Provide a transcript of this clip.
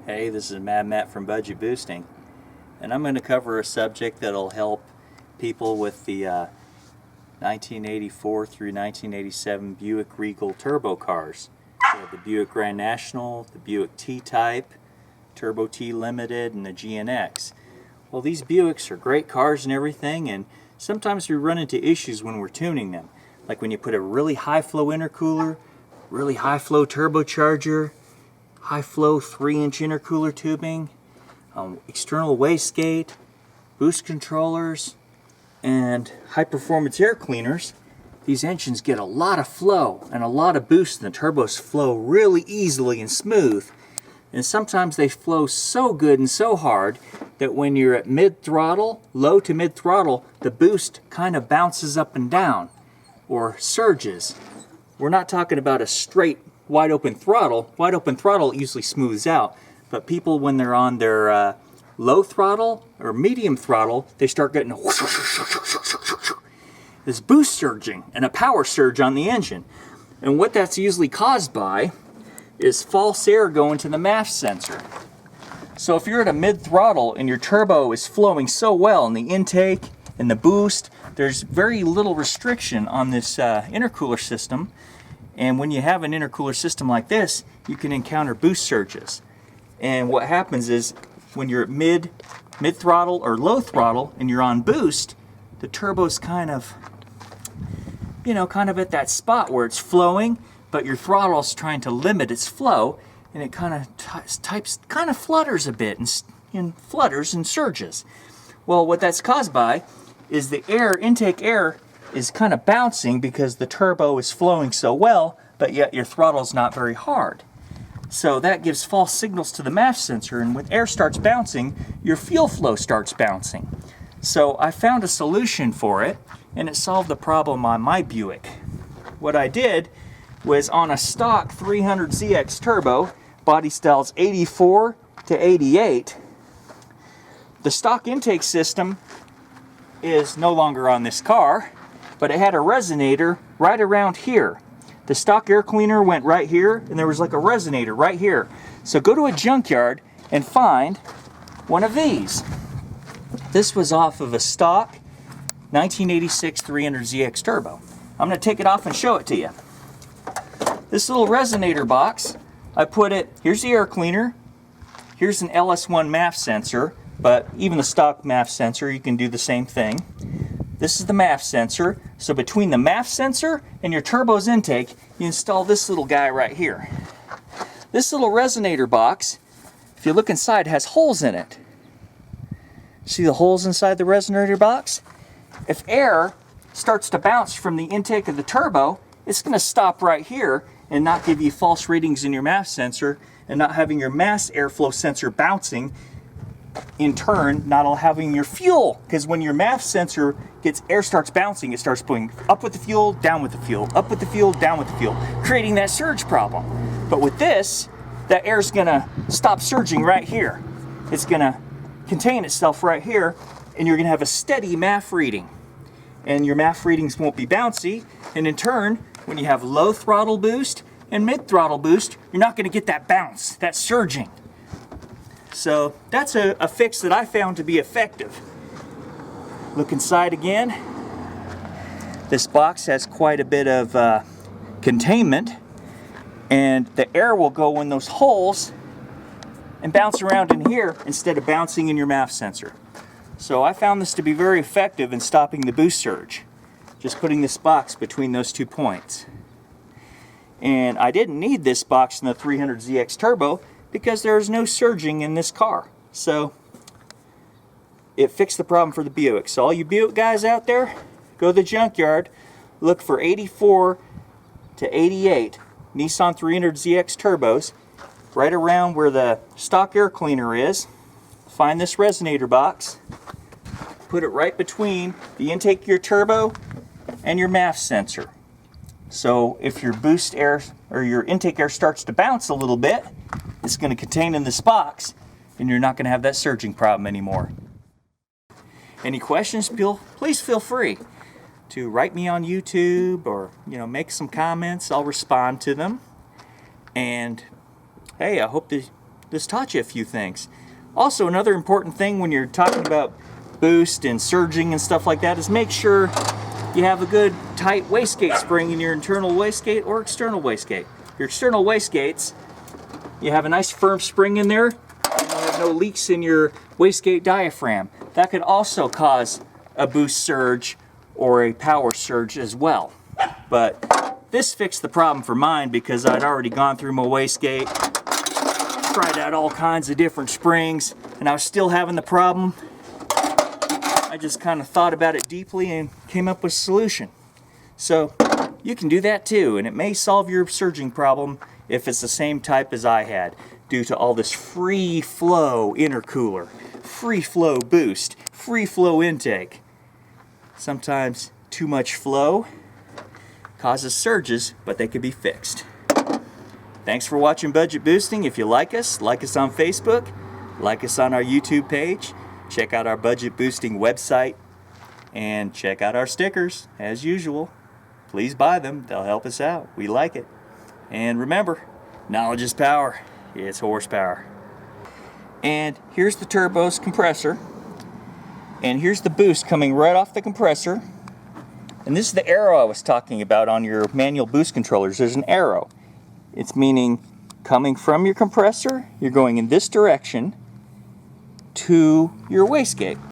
Hey, this is Mad Matt from Budget Boosting, and I'm going to cover a subject that'll help people with the 1984 through 1987 Buick Regal turbo cars. The Buick Grand National, the Buick T-Type, Turbo T Limited, and the GNX. Well, these Buicks are great cars and everything, and sometimes we run into issues when we're tuning them. Like when you put a really high flow intercooler, really high flow turbocharger, high flow 3-inch intercooler tubing, external wastegate, boost controllers, and high performance air cleaners. These engines get a lot of flow and a lot of boost, and the turbos flow really easily and smooth. And sometimes they flow so good and so hard that when you're at mid throttle, low to mid throttle, the boost kind of bounces up and down or surges. We're not talking about a straight wide open throttle. Wide open throttle usually smooths out, but people, when they're on their low throttle or medium throttle, they start getting this boost surging and a power surge on the engine. And what that's usually caused by is false air going to the MAF sensor. So if you're at a mid throttle and your turbo is flowing so well in the intake and the boost, there's very little restriction on this intercooler system. And when you have an intercooler system like this, you can encounter boost surges. And what happens is when you're at mid throttle or low throttle and you're on boost, the turbo's kind of at that spot where it's flowing, but your throttle's trying to limit its flow, and it kind of flutters a bit and flutters and surges. Well, what that's caused by is the intake air is kind of bouncing because the turbo is flowing so well, but yet your throttle's not very hard. So that gives false signals to the MAF sensor, and when air starts bouncing, your fuel flow starts bouncing. So I found a solution for it, and it solved the problem on my Buick. What I did was, on a stock 300ZX turbo, body styles 84 to 88, the stock intake system is no longer on this car, but it had a resonator right around here. The stock air cleaner went right here, and there was like a resonator right here. So go to a junkyard and find one of these. This was off of a stock 1986 300ZX turbo. I'm going to take it off and show it to you. This little resonator box, I put it, here's the air cleaner, here's an LS1 MAF sensor, but even the stock MAF sensor, you can do the same thing. This is the MAF sensor. So between the MAF sensor and your turbo's intake, you install this little guy right here. This little resonator box, if you look inside, has holes in it. See the holes inside the resonator box? If air starts to bounce from the intake of the turbo, it's going to stop right here and not give you false readings in your MAF sensor, and not having your mass airflow sensor bouncing, in turn not having your fuel, because when your MAF sensor starts bouncing, it starts pulling up with the fuel, down with the fuel, up with the fuel, down with the fuel, creating that surge problem. But with this, that air's gonna stop surging right here. It's gonna contain itself right here, and you're gonna have a steady MAF reading. And your MAF readings won't be bouncy, and in turn, when you have low throttle boost and mid throttle boost, you're not gonna get that bounce, that surging. So that's a fix that I found to be effective. Look inside again. This box has quite a bit of containment, and the air will go in those holes and bounce around in here instead of bouncing in your MAF sensor. So I found this to be very effective in stopping the boost surge, just putting this box between those 2 points. And I didn't need this box in the 300ZX turbo because there is no surging in this car. So it fixed the problem for the Buick. So all you Buick guys out there, go to the junkyard, look for 84 to 88 Nissan 300ZX turbos, right around where the stock air cleaner is. Find this resonator box, put it right between the intake of your turbo and your MAF sensor. So if your boost air or your intake air starts to bounce a little bit, it's going to contain in this box, and you're not going to have that surging problem anymore. Any questions, please feel free to write me on YouTube, or make some comments. I'll respond to them. And hey, I hope that this taught you a few things. Also, another important thing when you're talking about boost and surging and stuff like that is make sure you have a good tight wastegate spring in your internal wastegate or external wastegate. Your external wastegates, you have a nice firm spring in there, and you have no leaks in your wastegate diaphragm. That could also cause a boost surge or a power surge as well. But this fixed the problem for mine because I'd already gone through my wastegate, tried out all kinds of different springs, and I was still having the problem. I just kind of thought about it deeply and came up with a solution. So you can do that too, and it may solve your surging problem if it's the same type as I had, due to all this free flow intercooler, free flow boost, free flow intake. Sometimes too much flow causes surges, but they could be fixed. Thanks for watching Budget Boosting. If you like us on Facebook, like us on our YouTube page, check out our Budget Boosting website, and check out our stickers as usual. Please buy them, they'll help us out. We like it. And remember, knowledge is power. It's horsepower. And here's the turbo's compressor. And here's the boost coming right off the compressor. And this is the arrow I was talking about on your manual boost controllers. There's an arrow. It's meaning coming from your compressor, you're going in this direction to your wastegate.